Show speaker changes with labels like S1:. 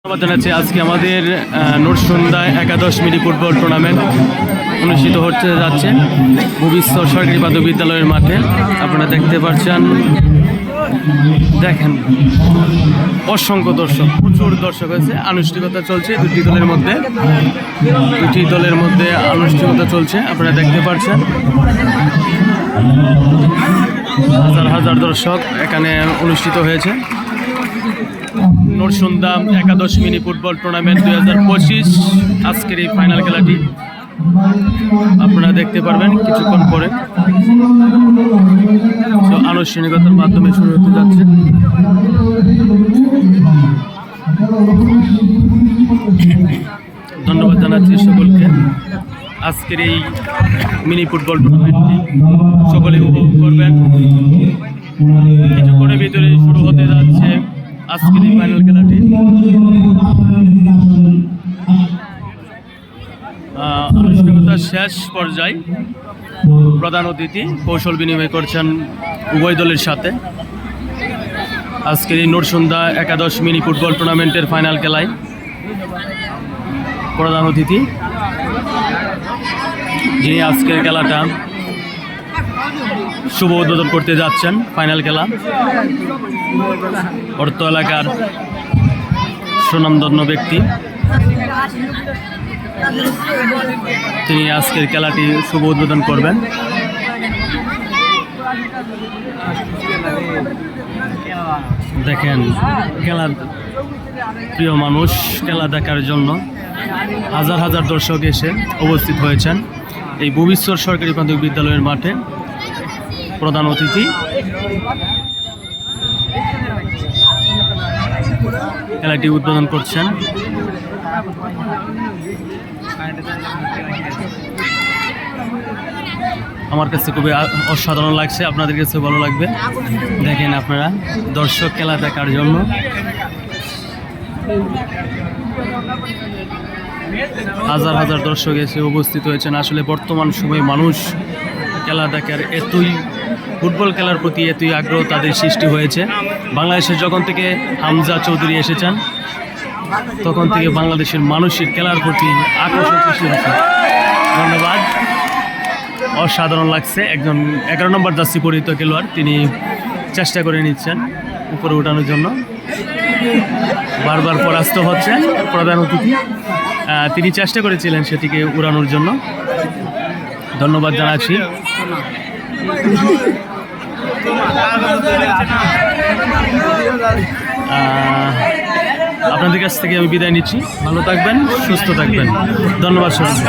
S1: ধন্যবাদ জানাচ্ছি। আজকে আমাদের নরসুন্দায় একাদশ মিনি ফুটবল টুর্নামেন্ট অনুষ্ঠিত হতে যাচ্ছে ভবিষ্যৎ সরকারি প্রাথমিক বিদ্যালয়ের মাঠে। আপনারা দেখতে পাচ্ছেন, দেখেন অসংখ্য দর্শক, প্রচুর দর্শক হয়েছে। আনুষ্ঠানিকতা চলছে দুটি দলের মধ্যে আনুষ্ঠানিকতা চলছে। আপনারা দেখতে পাচ্ছেন হাজার হাজার দর্শক এখানে অনুষ্ঠিত হয়েছে। নরসুন্দা একাদশ মিনি ফুটবল টুর্নামেন্ট 2025 আজকের এই ফাইনাল খেলাটি আপনারা দেখতে পারবেন কিছুক্ষণ পরে। আনুষ্ঠানিকতার মাধ্যমে শুরু হতে যাচ্ছে। ধন্যবাদ জানাচ্ছি সকলকে। আজকের এই মিনি ফুটবল টুর্নামেন্টটি সকলে উপভোগ করবেন। কিছুক্ষণের ভিতরে শুরু হতে যাচ্ছে আজকের এই ফাইনাল খেলাটি। আনুষ্ঠানিকতার শেষ পর্যায়ে প্রধান অতিথি কৌশল বিনিময় করছেন উভয় দলের সাথে। আজকের এই নরসুন্দা একাদশ মিনি ফুটবল টুর্নামেন্টের ফাইনাল খেলায় প্রধান অতিথি যিনি আজকের খেলাটা শুভ উদ্বোধন করতে যাচ্ছেন। ফাইনাল খেলা অর্থ এলাকার সুনামধন্য ব্যক্তি, তিনি আজকের খেলাটি শুভ উদ্বোধন করবেন। দেখেন, খেলার প্রিয় মানুষ খেলা দেখার জন্য হাজার হাজার দর্শক এসে উপস্থিত হয়েছেন এই ভবিষ্যৎ সরকারি প্রাথমিক বিদ্যালয়ের মাঠে। প্রধান অতিথি খেলাটি উদ্বোধন করছেন। আমার কাছে খুবই অসাধারণ লাগছে, আপনাদের কাছে ভালো লাগবে। দেখেন আপনারা দর্শক খেলা দেখার জন্য হাজার হাজার দর্শক এসে উপস্থিত হয়েছেন। আসলে বর্তমান সময়ে মানুষ খেলা দেখার ফুটবল খেলার প্রতি এতই আগ্রহ তাদের সৃষ্টি হয়েছে। বাংলাদেশের যখন থেকে হামজা চৌধুরী এসেছেন তখন থেকে বাংলাদেশের মানুষের খেলার প্রতি আকর্ষণ সৃষ্টি হয়েছে। ধন্যবাদ, অসাধারণ লাগছে। একজন 11 নম্বর জার্সি পরিহিত খেলোয়াড়, তিনি চেষ্টা করে নিচ্ছেন উপরে ওঠানোর জন্য, বারবার পরাস্ত হচ্ছেন। প্রধান অতিথি তিনি চেষ্টা করেছিলেন সেটিকে উড়ানোর জন্য। ধন্যবাদ জানাচ্ছি। আপনাদের কাছ থেকে আমি বিদায় নিচ্ছি। ভালো থাকবেন, সুস্থ থাকবেন। ধন্যবাদ সবাইকে।